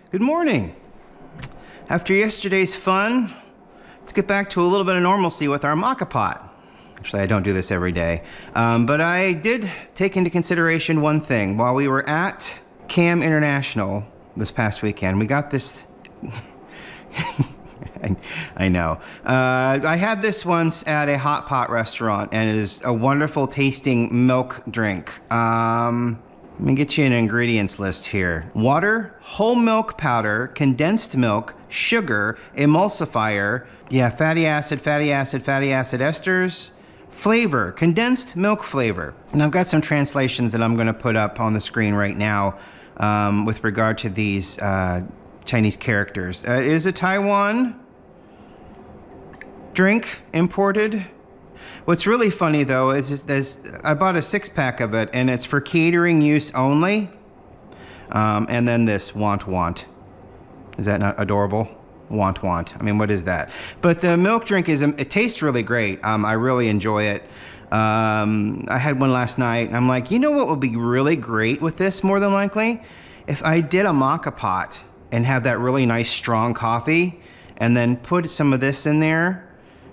Good morning. After yesterday's fun, let's get back to a little bit of normalcy with our Moka Pot. Actually, I don't do this every day, but I did take into consideration one thing. While we were at Cam International this past weekend, we got this... I know. I had this once at a hot pot restaurant, and it is a wonderful tasting milk drink. Let me get you an ingredients list here. Water, whole milk powder, condensed milk, sugar, emulsifier, fatty acid esters, flavor, condensed milk flavor. And I've got some translations that I'm going to put up on the screen right now with regard to these Chinese characters. It is a Taiwan drink, imported. What's really funny though is I bought a 6-pack of it, and it's for catering use only. And then this want. Is that not adorable? Want. I mean, what is that? But the milk drink it tastes really great. I really enjoy it. I had one last night, and I'm like, you know what would be really great with this more than likely? If I did a Moka Pot and have that really nice strong coffee, and then put some of this in there,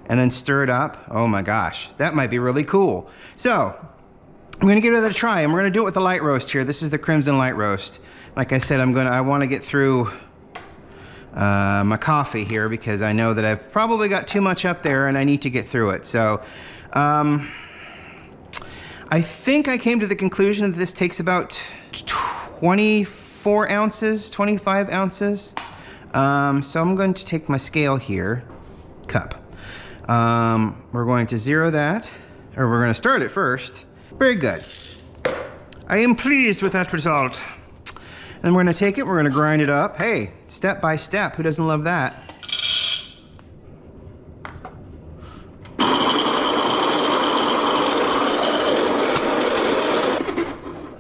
and then stir it up. Oh my gosh, that might be really cool. So I'm gonna give it a try, and we're gonna do it with the light roast here. This is the Crimson Light Roast. Like I said, I wanna get through my coffee here, because I know that I've probably got too much up there and I need to get through it. So I think I came to the conclusion that this takes about 24 ounces, 25 ounces. So I'm going to take my scale here, cup. We're going to zero that, or we're going to start it first. Very good. I am pleased with that result. And we're going to take it, we're going to grind it up. Hey, step by step, who doesn't love that?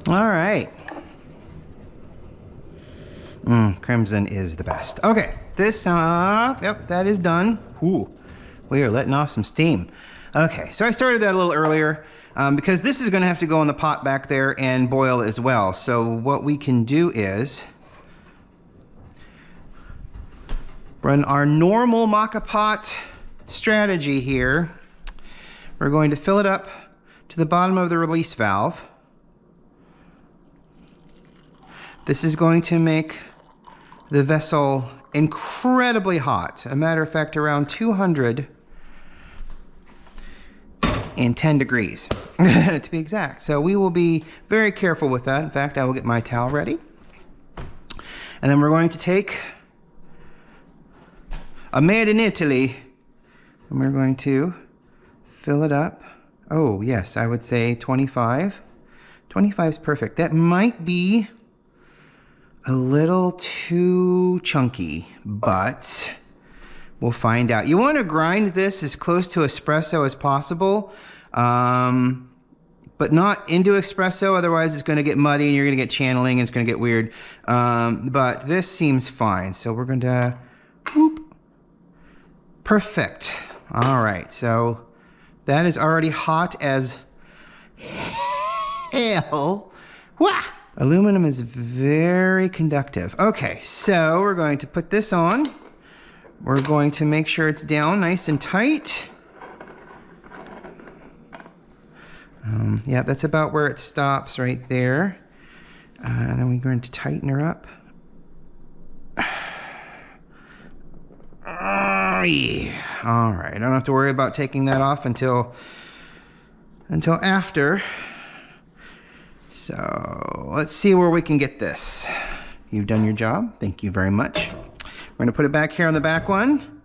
All right. Crimson is the best. Okay, this, yep, that is done. Ooh. We are letting off some steam. Okay, so I started that a little earlier because this is going to have to go in the pot back there and boil as well. So what we can do is run our normal Moka Pot strategy here. We're going to fill it up to the bottom of the release valve. This is going to make the vessel incredibly hot. A matter of fact, around 210 degrees to be exact. So we will be very careful with that. In fact, I will get my towel ready. And then we're going to take a made in Italy, and we're going to fill it up. Oh yes, I would say 25. 25 is perfect. That might be a little too chunky, but we'll find out. You want to grind this as close to espresso as possible, but not into espresso, otherwise it's going to get muddy and you're going to get channeling and it's going to get weird. But this seems fine, so we're going to, whoop. Perfect. All right, so that is already hot as hell. Wah! Aluminum is very conductive. Okay, so we're going to put this on. We're going to make sure it's down nice and tight. Yeah, that's about where it stops right there. And then we're going to tighten her up. Oh, yeah. All right, I don't have to worry about taking that off until after. So let's see where we can get this. You've done your job. Thank you very much. We're going to put it back here on the back one. I'm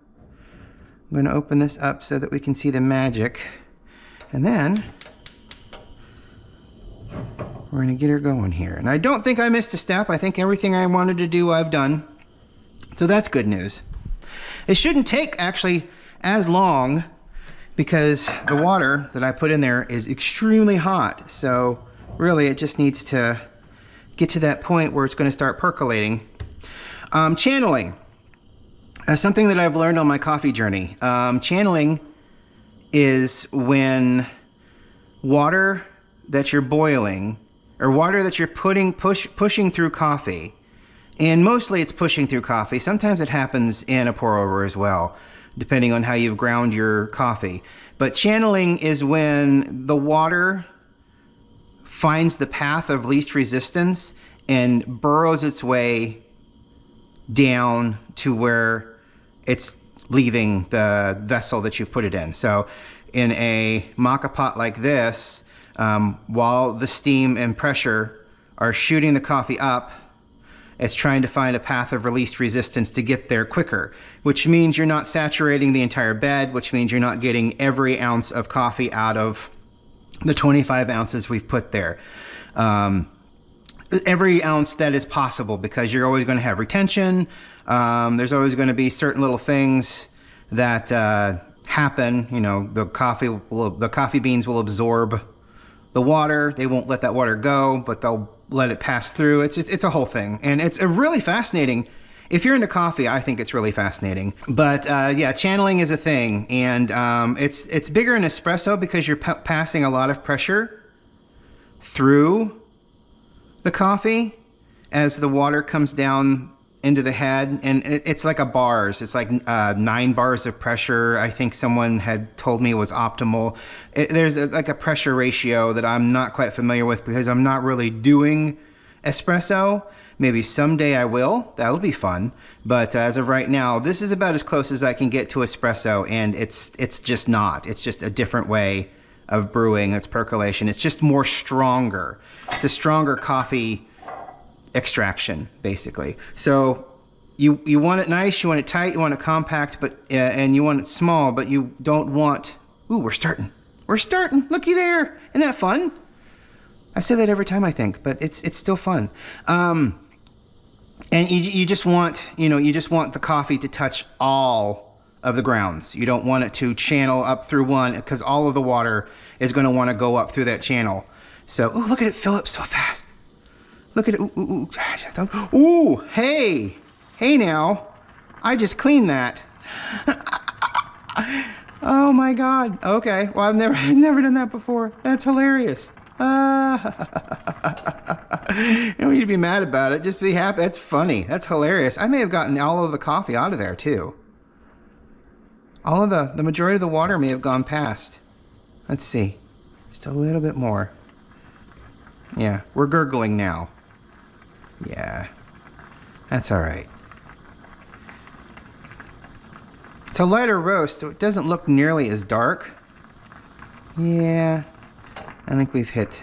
going to open this up so that we can see the magic. And then we're going to get her going here. And I don't think I missed a step. I think everything I wanted to do, I've done. So that's good news. It shouldn't take actually as long because the water that I put in there is extremely hot. So really, it just needs to get to that point where it's going to start percolating. Channeling. Something that I've learned on my coffee journey. Channeling is when water that you're boiling, or water that you're pushing through coffee, And mostly it's pushing through coffee. Sometimes it happens in a pour over as well, depending on how you've ground your coffee. But channeling is when the water finds the path of least resistance and burrows its way down to where it's leaving the vessel that you've put it in. So in a Moka pot like this, while the steam and pressure are shooting the coffee up, it's trying to find a path of least resistance to get there quicker, which means you're not saturating the entire bed, which means you're not getting every ounce of coffee out of the 25 ounces we've put there. Every ounce that is possible, because you're always going to have retention. There's always going to be certain little things that happen. You know, the coffee beans will absorb the water. They won't let that water go, but they'll let it pass through. It's a whole thing, and it's a really fascinating. If you're into coffee, I think it's really fascinating. But yeah, channeling is a thing, and it's bigger in espresso because you're passing a lot of pressure through the coffee as the water comes down into the head, and it's like a bars. It's like 9 bars of pressure. I think someone had told me it was optimal. There's like a pressure ratio that I'm not quite familiar with because I'm not really doing espresso. Maybe someday I will. That'll be fun. But as of right now, this is about as close as I can get to espresso, and it's just not. It's just a different way of brewing. It's percolation. It's just more stronger. It's a stronger coffee extraction, basically. So you want it nice, you want it tight, you want it compact, but and you want it small, but you don't want. Ooh, we're starting. Looky there. Isn't that fun? I say that every time, I think, but it's still fun. And you just want, you just want the coffee to touch all of the grounds. You don't want it to channel up through one, because all of the water is going to want to go up through that channel. So, ooh, look at it fill up so fast. Look at it. Ooh, ooh, ooh, hey now. I just cleaned that. Oh my God. Okay. Well, I've never done that before. That's hilarious. You don't need to be mad about it. Just be happy. That's funny. That's hilarious. I may have gotten all of the coffee out of there too. All of the majority of the water may have gone past. Let's see. Just a little bit more. Yeah, we're gurgling now. Yeah, that's all right. It's a lighter roast, so it doesn't look nearly as dark. Yeah, I think we've hit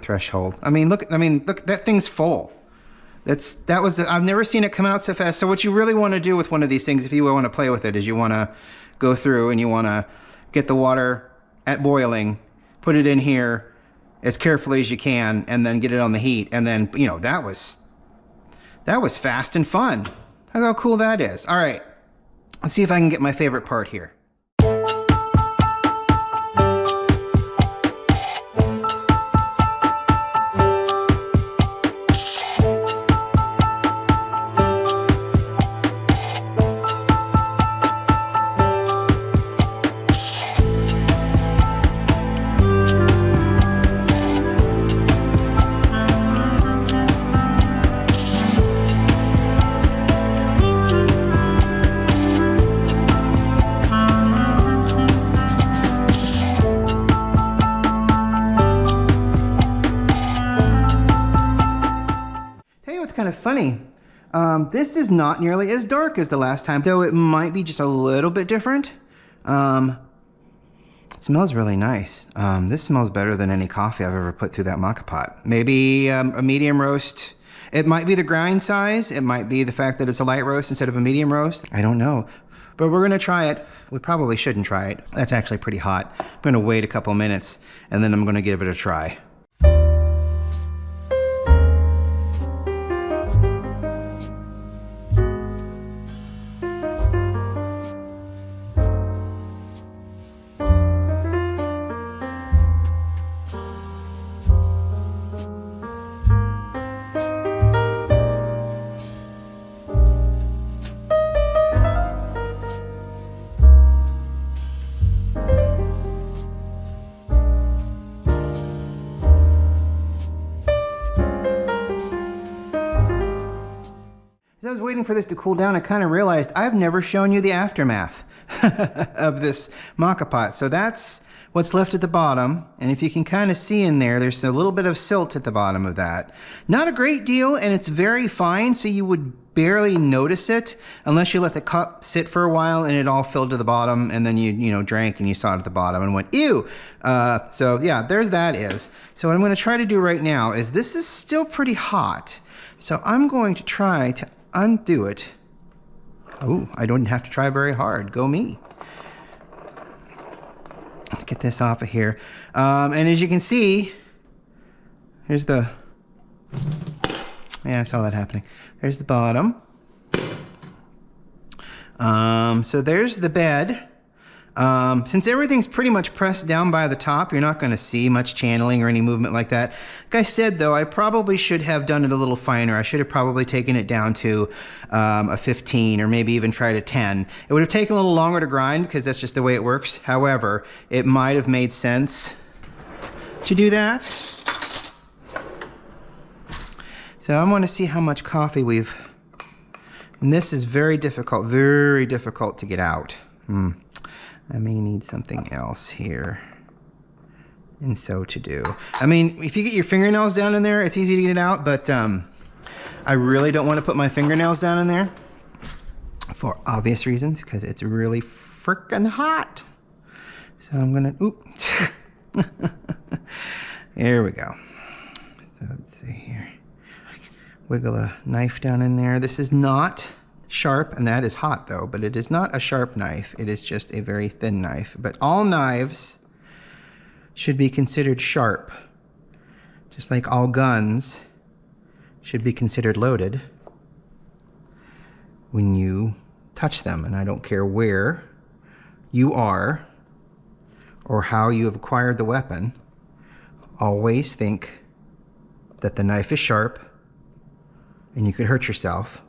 threshold. I mean, look, that thing's full. I've never seen it come out so fast. So what you really want to do with one of these things, if you want to play with it, is you want to go through and you want to get the water at boiling, put it in here as carefully as you can, and then get it on the heat. And then, that was fast and fun. Look how cool that is. All right, let's see if I can get my favorite part here. Kind of funny. This is not nearly as dark as the last time, though it might be just a little bit different. It smells really nice. This smells better than any coffee I've ever put through that Moka pot. Maybe a medium roast. It might be the grind size. It might be the fact that it's a light roast instead of a medium roast. I don't know. But we're gonna try it. We probably shouldn't try it. That's actually pretty hot. I'm gonna wait a couple minutes and then I'm gonna give it a try. for this to cool down, I kind of realized I've never shown you the aftermath of this Moka Pot. So that's what's left at the bottom. And if you can kind of see in there, there's a little bit of silt at the bottom of that. Not a great deal, and it's very fine, so you would barely notice it unless you let the cup sit for a while and it all filled to the bottom, and then you drank and you saw it at the bottom and went, ew. So yeah, there's that is. So what I'm going to try to do right now is, this is still pretty hot. So I'm going to try to undo it. Oh, I don't have to try very hard. Go me. Let's get this off of here. And as you can see, here's the, yeah, I saw that happening. There's the bottom. So there's the bed. Since everything's pretty much pressed down by the top, you're not going to see much channeling or any movement like that. Like I said, though, I probably should have done it a little finer. I should have probably taken it down to a 15 or maybe even tried a 10. It would have taken a little longer to grind because that's just the way it works. However, it might have made sense to do that. So I want to see how much coffee we've... And this is very difficult to get out. I may need something else here. And so to do. I mean, if you get your fingernails down in there, it's easy to get it out, but I really don't want to put my fingernails down in there for obvious reasons, because it's really freaking hot. So I'm gonna, oop. There we go. So let's see here. Wiggle a knife down in there. This is not sharp, and that is hot though, but it is not a sharp knife. It is just a very thin knife. But all knives should be considered sharp, just like all guns should be considered loaded when you touch them. And I don't care where you are or how you have acquired the weapon, always think that the knife is sharp and you could hurt yourself,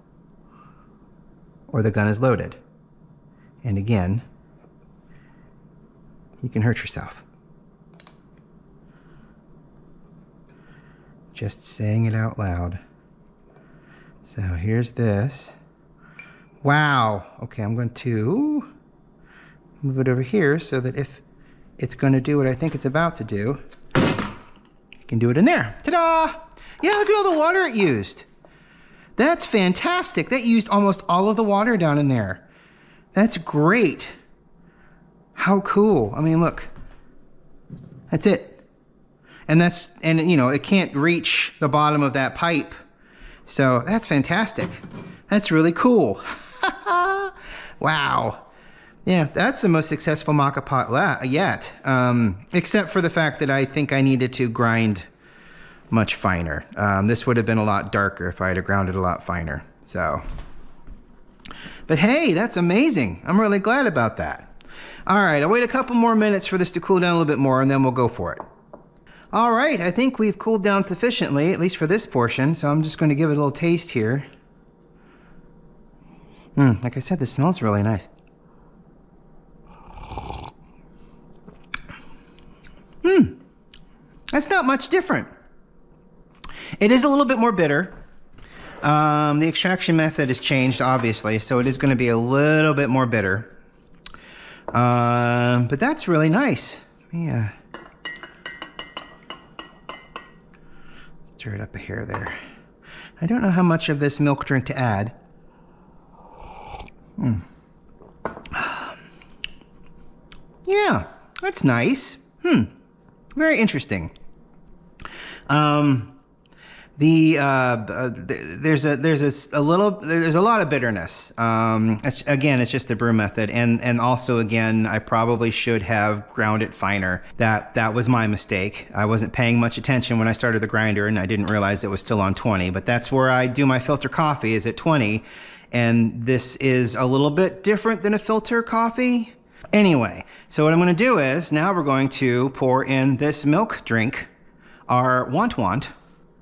or the gun is loaded. And again, you can hurt yourself. Just saying it out loud. So here's this. Wow. Okay, I'm going to move it over here so that if it's going to do what I think it's about to do, you can do it in there. Ta-da! Yeah, look at all the water it used. That's fantastic. That used almost all of the water down in there. That's great. How cool. I mean, look. That's it. And it can't reach the bottom of that pipe. So that's fantastic. That's really cool. Wow. Yeah, that's the most successful Moka Pot yet. Except for the fact that I think I needed to grind much finer. This would have been a lot darker if I had ground it a lot finer. So, but hey, that's amazing. I'm really glad about that. All right, I'll wait a couple more minutes for this to cool down a little bit more, and then we'll go for it. All right, I think we've cooled down sufficiently, at least for this portion, so I'm just going to give it a little taste here. Like I said, this smells really nice. That's not much different. It is a little bit more bitter. The extraction method has changed, obviously, so it is going to be a little bit more bitter. But that's really nice. Yeah. Stir it up a hair there. I don't know how much of this milk drink to add. Yeah, that's nice. Very interesting. There's a lot of bitterness. Again, it's just the brew method, and also again, I probably should have ground it finer. That was my mistake. I wasn't paying much attention when I started the grinder, and I didn't realize it was still on 20. But that's where I do my filter coffee, is at 20, and this is a little bit different than a filter coffee. Anyway, so what I'm going to do is now we're going to pour in this milk drink, our Want.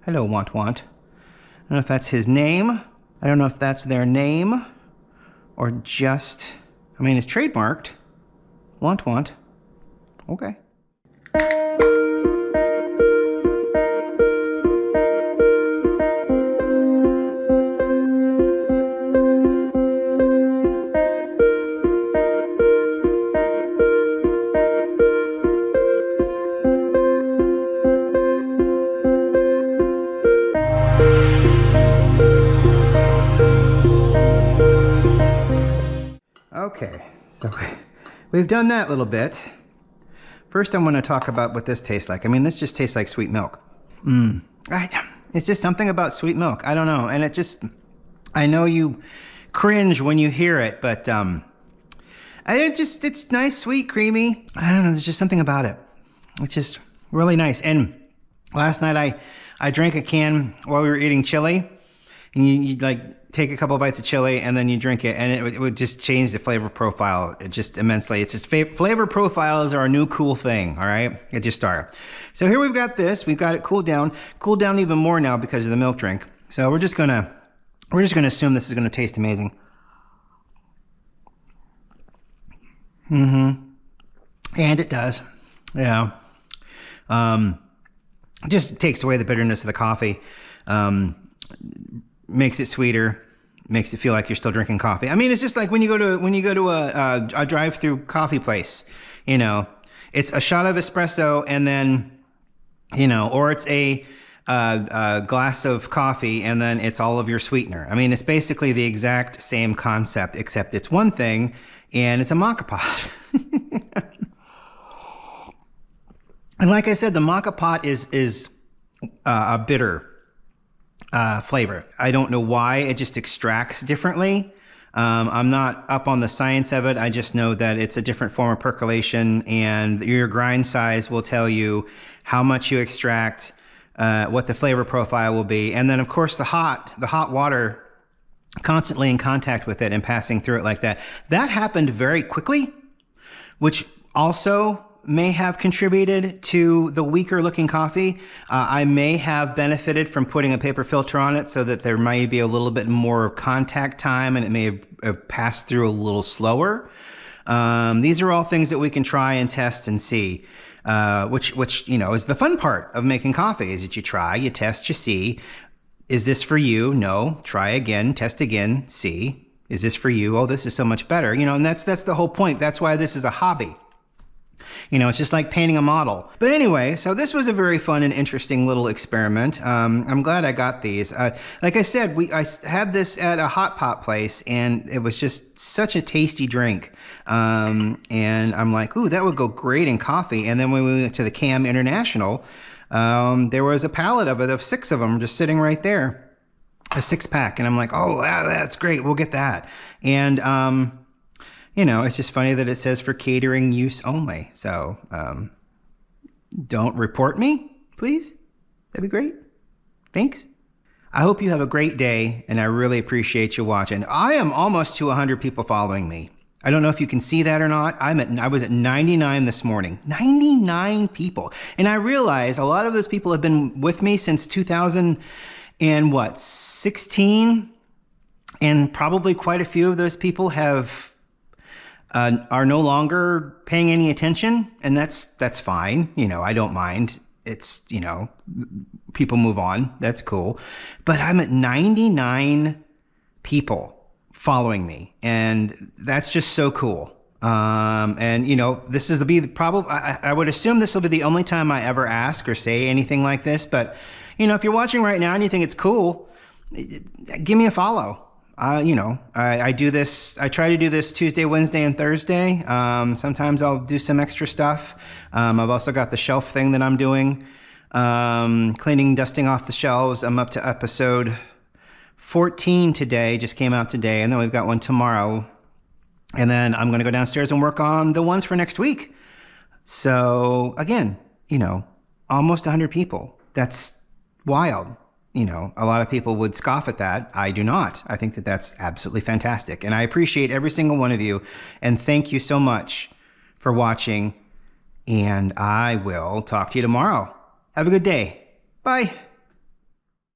Hello, Want. I don't know if that's his name. I don't know if that's their name or just, I mean, it's trademarked. Want. Okay. Okay, so we've done that little bit. First, I'm going to talk about what this tastes like. I mean, this just tastes like sweet milk. It's just something about sweet milk. I don't know. And I know you cringe when you hear it, but it's nice, sweet, creamy. I don't know. There's just something about it. It's just really nice. And last night I drank a can while we were eating chili, and you like take a couple bites of chili and then you drink it, and it would just change the flavor profile just immensely. It's just flavor profiles are a new cool thing. All right, it just started. So here we've got this. We've got it cooled down even more now because of the milk drink. So we're just gonna assume this is gonna taste amazing. And it does. Yeah. Just takes away the bitterness of the coffee. Makes it sweeter. Makes it feel like you're still drinking coffee. I mean, it's just like when you go to a drive-through coffee place, you know, it's a shot of espresso and then, you know, or it's a glass of coffee and then it's all of your sweetener. I mean, it's basically the exact same concept, except it's one thing and it's a Moka Pot. And like I said, the Moka Pot is a bitter flavor. I don't know why. It just extracts differently. I'm not up on the science of it. I just know that it's a different form of percolation, and your grind size will tell you how much you extract, what the flavor profile will be. And then, of course, the hot water constantly in contact with it and passing through it like that. That happened very quickly, which also may have contributed to the weaker looking coffee. I may have benefited from putting a paper filter on it so that there might be a little bit more contact time and it may have passed through a little slower. These are all things that we can try and test and see, which you know is the fun part of making coffee, is that you try, you test, you see. Is this for you? No. Try again, test again, see. Is this for you? Oh, this is so much better. You know, and that's the whole point. That's why this is a hobby. You know, it's just like painting a model. But anyway, so this was a very fun and interesting little experiment. I'm glad I got these. Like I said, I had this at a hot pot place, and it was just such a tasty drink. And I'm like, ooh, that would go great in coffee. And then when we went to the Cam International, there was a pallet of it, of 6 of them, just sitting right there, a 6-pack. And I'm like, oh, wow, that's great. We'll get that. And you know, it's just funny that it says for catering use only. So don't report me, please. That'd be great. Thanks. I hope you have a great day, and I really appreciate you watching. I am almost to 100 people following me. I don't know if you can see that or not. I was at 99 this morning. 99 people. And I realize a lot of those people have been with me since 2016, and probably quite a few of those people are no longer paying any attention, and that's fine. You know, I don't mind. It's, you know, people move on. That's cool. But I'm at 99 people following me, and that's just so cool. And you know, this is I would assume this will be the only time I ever ask or say anything like this. But you know, if you're watching right now and you think it's cool, give me a follow. You know, I do this. I try to do this Tuesday, Wednesday, and Thursday. Sometimes I'll do some extra stuff. I've also got the shelf thing that I'm doing, cleaning, dusting off the shelves. I'm up to episode 14 today. Just came out today, and then we've got one tomorrow. And then I'm going to go downstairs and work on the ones for next week. So again, you know, almost 100 people. That's wild. You know, a lot of people would scoff at that. I do not. I think that that's absolutely fantastic. And I appreciate every single one of you. And thank you so much for watching. And I will talk to you tomorrow. Have a good day. Bye.